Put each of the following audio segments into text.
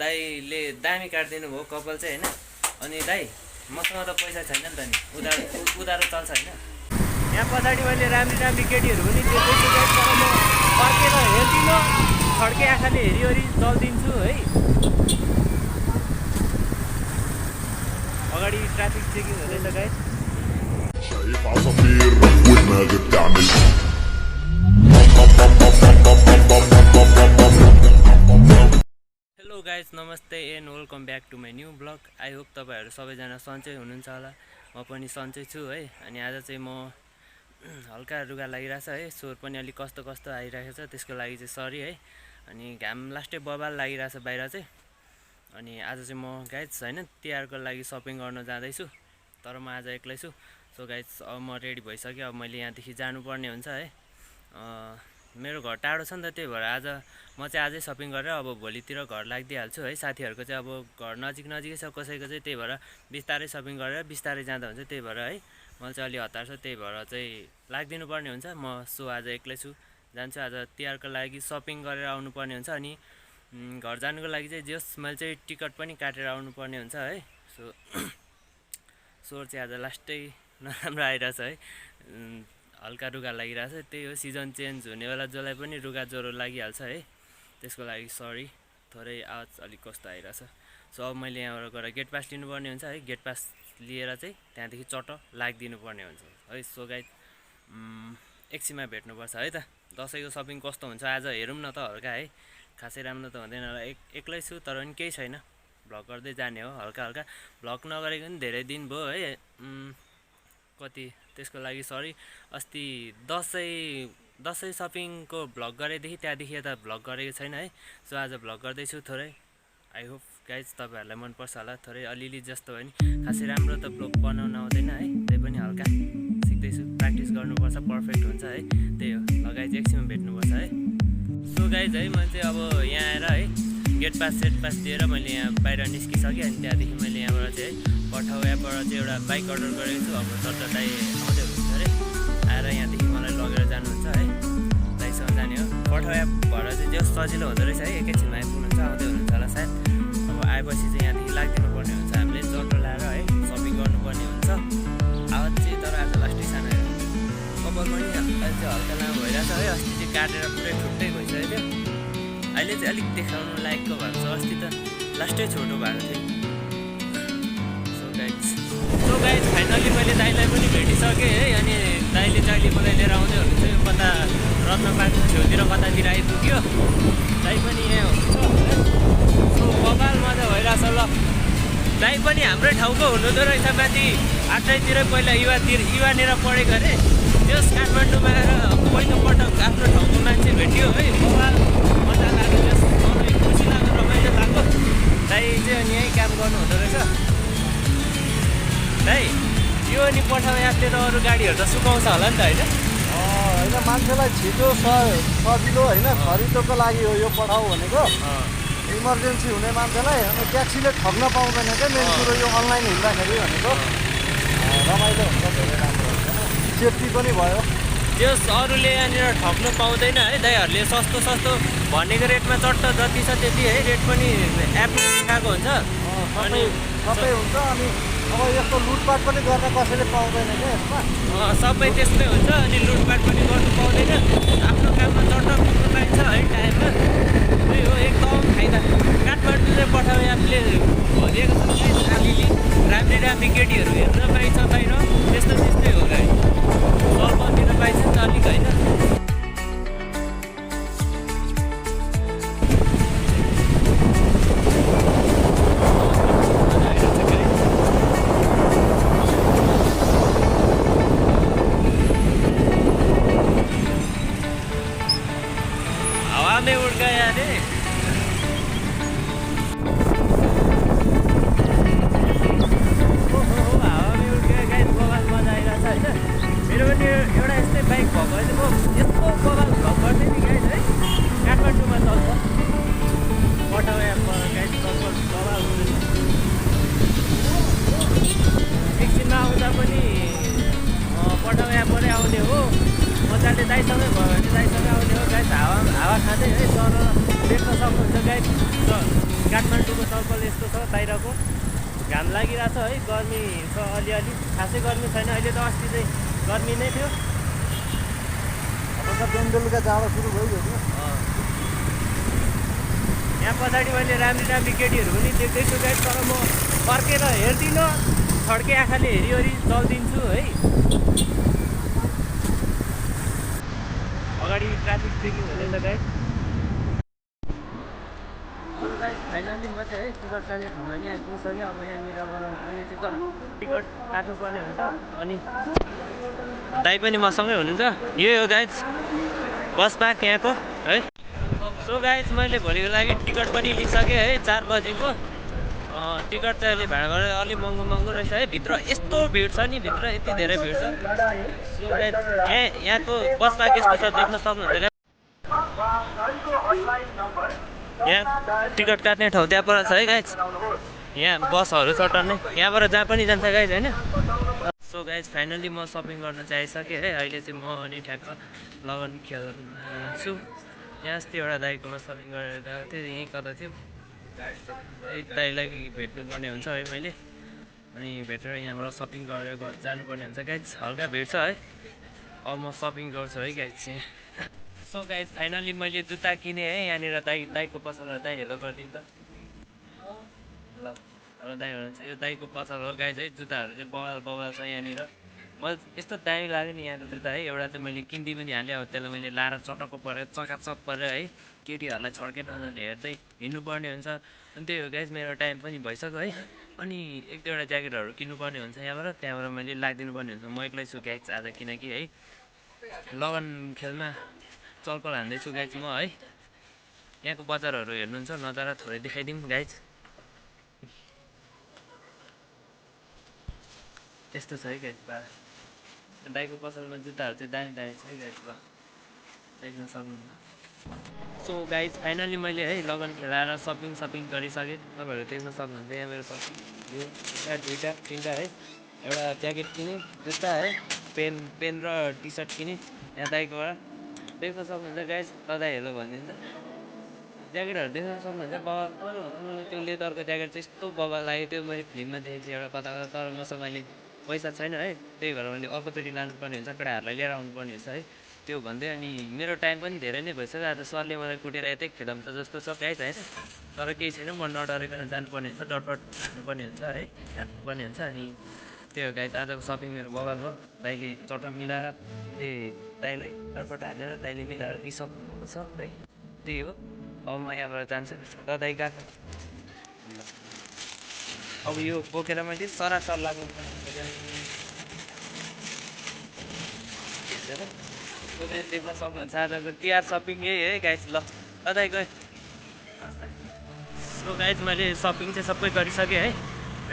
दाइले दामी काटिदिनु भयो कपाल चाहिँ हैन। अनि दाइ मसँग त पैसा छैन नि त नि, उधारो चल्छ हैन। यहाँ पछाडि मैले राम्री केटीहरू पनि देख्दैछु गाइस, तर म फर्केर हेर्दिनँ, खड्के आँखाले हेरिवरि चल्दिन्छु है। अगाडि ट्राफिक चेकिङ हुँदैछ गाइस। हेलो गाइस, नमस्ते and welcome back to my new blog. I hope तपाईहरु सबैजना सन्चै हुनुहुन्छ होला। म पनि सन्चै छु है। अनि आज चाहिँ म हल्का रुगा लागिरहेछ है, स्वर पनि अलि कस्तो आइरहेको छ, त्यसको लागि चाहिँ सरी है। अनि घाम लास्टै बबाल लागिरहेछ बाहिर चाहिँ। अनि आज चाहिँ म गाइस हैन तिहारको लागि सपिङ गर्न जाँदैछु, तर म आज एक्लै छु। सो गाइस अब म रेडी भइसक्यो, अब मैले यहाँदेखि जानुपर्ने हुन्छ है। मेरो घर टाढो छ नि त, त्यही भएर आज म चाहिँ आजै सपिङ गरेर अब भोलितिर घर लाग्दिहाल्छु है। साथीहरूको चाहिँ अब घर नजिकै छ कसैको चाहिँ, त्यही भएर बिस्तारै सपिङ गरेर बिस्तारै जाँदा हुन्छ, त्यही भएर है। मलाई चाहिँ अलि हतार छ, त्यही भएर चाहिँ लाग्दिनु पर्ने हुन्छ। म सो आज एक्लै छु, जान्छु आज तिहारको लागि सपिङ गरेर आउनुपर्ने हुन्छ। अनि घर जानुको लागि चाहिँ जस मैले चाहिँ टिकट पनि काटेर आउनुपर्ने हुन्छ है। सो स्वर चाहिँ आज लास्टै नराम्रो आइरहेछ है, हल्का रुगा लागिरहेछ। त्यही हो, सिजन चेन्ज हुने बेला जसलाई पनि रुगा ज्वरो लागिहाल्छ है, त्यसको लागि सरी। थोरै आवाज अलिक कस्तो आइरहेछ। सो अब मैले यहाँबाट गएर गेट पास लिनुपर्ने हुन्छ है। गेट पास लिएर चाहिँ त्यहाँदेखि चट्ट लाग्दिनु पर्ने हुन्छ है। सो गाइस एकछिनमा भेट्नुपर्छ है त। दसैँको सपिङ कस्तो हुन्छ आज हेरौँ न त हल्का है। खासै राम्रो त हुँदैन होला, एक्लै छु तर पनि केही छैन, भ्लग गर्दै जाने हो हल्का। भ्लग नगरेको पनि धेरै दिन भयो है, कति, त्यसको लागि सरी। अस्ति दसैँ सपिङको भ्लग गरेदेखि त्यहाँदेखि यता भ्लग गरेको छैन है। सो आज भ्लग गर्दैछु थोरै। आई होप गाइज तपाईँहरूलाई मनपर्छ होला। थोरै अलिअलि जस्तो भयो नि, खासै राम्रो त भ्लग बनाउन आउँदैन है, त्यही पनि हल्का सिक्दैछु, प्र्याक्टिस गर्नुपर्छ, पर्फेक्ट हुन्छ है। त्यही हो, ल गाइज एकछिनमा भेट्नुपर्छ है। सो गाइज है, मैले चाहिँ अब यहाँ आएर है गेट पास दिएर मैले यहाँ बाहिर निस्किसकेँ। अनि त्यहाँदेखि मैले यहाँबाट चाहिँ है पठाउ एपबाट चाहिँ एउटा बाइक अर्डर गरेको छु। अब चट्ट दाइ आउँदै हुनुहुन्छ अरे, आएर यहाँदेखि मलाई लगेर जानुहुन्छ है, दाइसँग जाने हो। पठाउ एपबाट चाहिँ जस सजिलो हुँदो रहेछ है, एकैछिनमा आइपुग्नुहुन्छ, आउँदै हुनुहुन्छ होला सायद। अब आएपछि चाहिँ यहाँदेखि लाग्दिनु पर्ने हुन्छ, हामीले जटो ल्याएर है सपिङ गर्नुपर्ने हुन्छ। आवाज चाहिँ तर आज लास्टै सानो कपाल पनि अहिले चाहिँ हल्का लामो भइरहेछ है। अस्ति चाहिँ काटेर पुरै छुट्टै भइसक्यो थियो, अहिले चाहिँ अलिक देखाउनु लायकको भएको छ। अस्ति त लास्टै छोटो भएको थियो। सो गाइज फाइनली मैले दाइलाई पनि भेटिसकेँ है। अनि दाइले चाहिँ अहिले मलाई लिएर आउँदै हुनुहुन्छ, यो कता रत्नपार्कको छेउतिर कतातिर आइपुग्यो। दाइ पनि यहाँ हुनुहुन्छ। सो बबाल मजा भइरहेछ। ल दाइ पनि हाम्रै ठाउँको हुनुहुँदो रहेछ, माथि आठैतिर पहिला युवानिर पढेको अरे। त्यस काठमाडौँमा आएर पहिलोपटक आफ्नो ठाउँको मान्छे भेट्यो है, बबाल मजा लाग्यो। त्यस खुसी लाग्यो, रमाइलो लाग्यो। दाइ चाहिँ अनि यहीँ काम गर्नुहुँदो रहेछ। दाइ यो अनि पठाउ एपले त अरू गाडीहरू त सुकाउँछ होला नि त होइन? होइन, मान्छेलाई छिटो सजिलो होइन, खरिदोको लागि हो यो पठाउ भनेको। इमर्जेन्सी हुने मान्छेलाई। अनि ट्याक्सीले ठग्न पाउँदैन क्या, मेन कुरो यो अनलाइन हिँड्दाखेरि भनेको। रमाइलो हुन्छ, धेरै राम्रो हुन्छ, सेफ्टी पनि भयो। त्यस अरूले यहाँनिर ठग्नु पाउँदैन है। दाइहरूले सस्तो भनेको रेटमा चट्ट जति छ त्यति है, रेट पनि एपमा देखाएको हुन्छ। अनि सबै हुन्छ। अनि अब यस्तो लुटपाट पनि गर्न कसैले पाउँदैन क्या यसमा। सबै त्यस्तै हुन्छ। अनि लुटपाट पनि गर्नु पाउँदैन, आफ्नो काममा चट्ट पुग्नु पाइन्छ है टाइममा। त्यही हो एकदम फाइदा। काठमाडौँले पठाउ एपले भनिएको छ अलिअलि राम्री केटीहरू हेर्न पाइन्छ बाहिर, त्यस्तै हो गाई। सल्भ दिन पाइन्छ नि त अलिक होइन। में उड़ गया रे। हावा में उड़ गया गाइस, बबाल मजा आइरहेछ होइन। मेरो पनि एउटा यस्तै बाइक भएको भए चाहिँ म यस्तो बबाल भ्लग गर्थेँ नि गाइस है। काठमाडौँमा चल्छ पठाउ एपबाट गाइस, बबाल हुँदैछ। एकछिनमा आउँदा पनि पठाउ एपबाटै आउने हो। मजाले दाइसँगै भयो भने दाइसँगै आउने हो गाइस। हावा खाँदै है सर देख्न सक्नुहुन्छ गाइस। काठमाडौँको चलपल यस्तो छ बाहिरको घाम लागिरहेछ है गर्मी छ अलिअलि खासै गर्मी छैन अहिले त अस्ति चाहिँ गर्मी नै थियो अब त बिहान बेलुका जाडो सुरु भइगयो नि यहाँ पछाडि मैले राम्री केटीहरू पनि देख्दैछु गाइस तर म फर्केर हेर्दिनँ छड्के आँखाले हेरिवरि चल्दिन्छु है अगाडि ट्राफिक चेकिङ हुँदैछ गाइस फाइनली म चाहिँ है टिकट काट्ने ठाउँमा नि आइपुगिसक्यो अब यहाँनिरबाट टिकट काट्नुपर्ने हुन्छ अनि दाइ पनि मसँगै हुनुहुन्छ यही हो गाइस बस पार्क यहाँको है सो गाइस मैले भोलिको लागि टिकट पनि लिइसकेँ है 4 बजेको टिकट चाहिँ अहिले भाडाबाट अलिक महँगो रहेछ है भित्र यस्तो भिड छ नि भित्र यति धेरै भिड छ सो गाइस यहाँको बस पार्क यस्तो छ देख्न सक्नुहुन्छ यहाँ टिकट काट्ने ठाउँ त्यहाँ पर छ है गाइस यहाँ बसहरू छ टन्नै यहाँबाट जहाँ पनि जान्छ गाइस होइन सो गाइस फाइनली म सपिङ गर्न चाहिँ आइसकेँ है अहिले चाहिँ म अनि ठ्याक्क लगन खेल्छु यहाँ अस्ति एउटा दाइकोमा सपिङ गरेर गएको थिएँ यहीँ कता थियो दाइलाई भेट्नुपर्ने हुन्छ है मैले अनि भेटेर यहाँबाट सपिङ गरेर जानुपर्ने हुन्छ गाइस हल्का भेट्छ है अब म सपिङ गर्छु है गाइस चाहिँ सो गाइस फाइनली मैले जुत्ता किनेँ है यहाँनिर दाइको पसल दाइ हेलो गरिदिनु त ल दाइ हुनुहुन्छ यो दाइको पसल हो गाइस है जुत्ताहरू चाहिँ बवाल छ यहाँनिर मलाई यस्तो दामी लाग्यो नि यहाँको जुत्ता है एउटा चाहिँ मैले किनिदिई पनि हालेँ अब त्यसलाई मैले लाएर चटक्क परेर चकाचक परेर है केटीहरूलाई छड्के नजरले हेर्दै हिँड्नुपर्ने हुन्छ अनि त्यही हो गाइस मेरो टाइम पनि भइसक्यो है अनि एक दुईवटा ज्याकेटहरू किन्नुपर्ने हुन्छ त्यहाँबाट मैले लगाइदिनु पर्ने हुन्छ म एक्लै छु गाइस आज किनकि है लगन खेलमा चलपल हान्दैछु गाइस म है यहाँको बजारहरू हेर्नुहुन्छ नजारा थोरै देखाइदिउँ गाइस यस्तो छ है गाइस दाइको पसलमा जुत्ताहरू चाहिँ दामी छ है गाइस ल देख्न सक्नुहुन्छ सो गाइस फाइनली मैले है लगन खेलाएर सपिङ गरिसकेँ तपाईँहरू देख्न सक्नुहुन्छ यहाँ मेरो सपिङ यो दुईवटा तिनवटा है एउटा ज्याकेट किनेँ जुत्ता है पेन र टी सर्ट किनेँ यहाँ दाइकोबाट देख्न सक्नुहुन्छ गाइस दाइ हेलो भनिदिन्छ ज्याकेटहरू देख्न सक्नुहुन्छ बगाल त्यो लेदरको ज्याकेट चाहिँ यस्तो बगाल लाग्यो त्यो मैले फिल्ममा देखेको थिएँ एउटा कता तर मसँग अहिले पैसा छैन है त्यही भएर मैले अर्कोचोटि लानुपर्ने हुन्छ केटाहरूलाई लिएर आउनुपर्ने हुन्छ है त्यो भन्दै अनि मेरो टाइम पनि धेरै नै भइसक्यो आज सरले मलाई कुटेर यतै खेदाउँछ जस्तो छ गाइस होइन तर केही छैन म नडरिकन जानुपर्ने हुन्छ डटपट हान्नुपर्ने हुन्छ है हान्नुपर्ने हुन्छ अनि त्यही हो गाइस आजको सपिङ मेरो बगाल हो दाइले चट्ट मिलाएर दाइलाई डटपट हालेर दाइले मिलाएर दिइसक्नु छ है त्यही हो अब म यहाँबाट जान्छु दाइ गएको अब यो बोकेर मैले सरासर लाग्नु देख्न सक्नुहुन्छ आजको तिहार सपिङ यही है गाइस ल दाइ गयो सो गाइस मैले सपिङ चाहिँ सबै गरिसकेँ है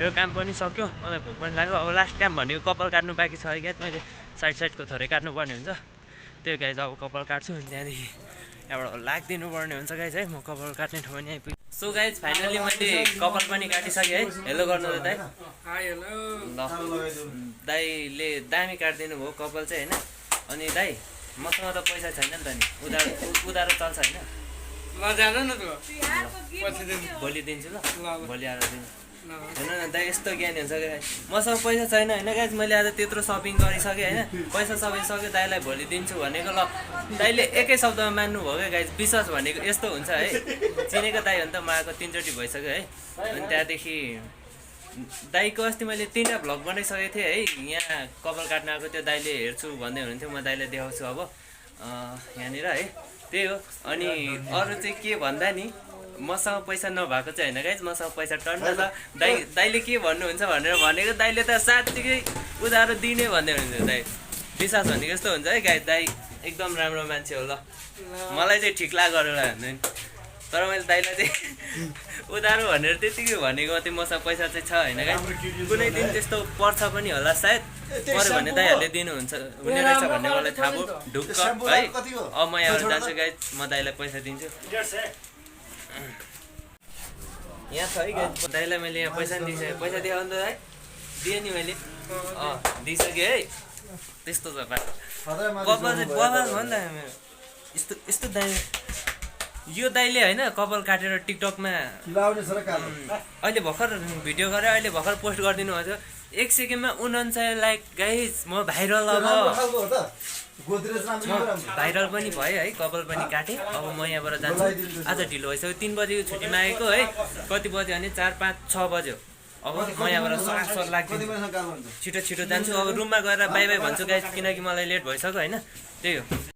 यो काम पनि सक्यो मलाई भोक पनि लाग्यो अब लास्ट काम भनेको कपाल काट्नु बाँकी छ है गाइस मैले साइडको थोरै काट्नुपर्ने हुन्छ त्यो गाइस अब कपाल काट्छु अनि त्यहाँदेखि यहाँबाट लाग्दिनु पर्ने हुन्छ गाइस है म कपाल काट्ने ठाउँमा नि आइपुगेँ सो गाइस फाइनली मैले कपाल पनि काटिसकेँ है हेलो गर्नु त दाइ ल दाइले दामी काटिदिनु भयो कपाल चाहिँ होइन अनि दाइ मसँग त पैसा छैन नि त नि उधारो चल्छ होइन भोलि दिन्छु ल भोलि आएर दिन्छु हेर्नु न दाइ यस्तो ज्ञानी हुन्छ क्या मसँग पैसा छैन होइन गाइस मैले आज त्यत्रो सपिङ गरिसकेँ होइन पैसा सबै सक्यो दाइलाई भोलि दिन्छु भनेको ल दाइले एकै शब्दमा मान्नुभयो क्या गाइस विश्वास भनेको यस्तो हुन्छ है चिनेको दाइ हो नि त म आएको 3 चोटि भइसक्यो है अनि त्यहाँदेखि दाइको अस्ति मैले 3टा भ्लग बनाइसकेको थिएँ है यहाँ कपाल काट्न आएको त्यो दाइले हेर्छु भन्दै हुनुहुन्थ्यो म दाइलाई देखाउँछु अब यहाँनिर है त्यही हो अनि अरू चाहिँ के भन्दा नि मसँग पैसा नभएको चाहिँ होइन गाइस मसँग पैसा टन्न छ दाइले के भन्नुहुन्छ भनेर भनेको दाइले त साँच्चीकै उधारो दिने भन्दै हुनुहुन्छ दाइ विश्वास भनेको यस्तो हुन्छ है गाइस दाइ एकदम राम्रो मान्छे हो ल मलाई चाहिँ ठिक लाग्यो भन्दैन तर मैले दाइलाई चाहिँ उधारो भनेर त्यतिकै भनेको मात्रै मसँग पैसा चाहिँ छ होइन गाइस कुनै दिन त्यस्तो पर्छ पनि होला सायद पऱ्यो भने दाइहरूले दिनुहुन्छ हुने रहेछ भन्ने मलाई थाहा भयो ढुक्क है अब म यहाँबाट जान्छु गाइस म दाइलाई पैसा दिन्छु यहाँ छ है गाइस दाइलाई मैले यहाँ पैसा दिइसकेँ पैसा दिएँ अन्त दाइ दिएँ नि मैले दिइसकेँ है त्यस्तो छ कपाल चाहिँ बबाल भयो नि त मेरो यस्तो दामी यो दाइले होइन कपाल काटेर टिकटकमा लाउने छ र कालो अहिले भर्खर भिडियो गरेँ अहिले भर्खर पोस्ट गरिदिनु भएको थियो 1 सेकेन्डमा 49 लाइक गाइज म भाइरल अब खालको हो त गोदरेज राम्रो भाइरल पनि भएँ है कपाल पनि काटेँ अब म यहाँबाट जान्छु आज ढिलो भइसक्यो 3 बजेको छुट्टीमा आएको है कति बज्यो भने 4 5 6 बज्यो अब म यहाँबाट सर लाग्छ छिटो छिटो जान्छु अब रुममा गएर बाई बाई भन्छु गाइज किनकि मलाई लेट भइसक्यो होइन त्यही हो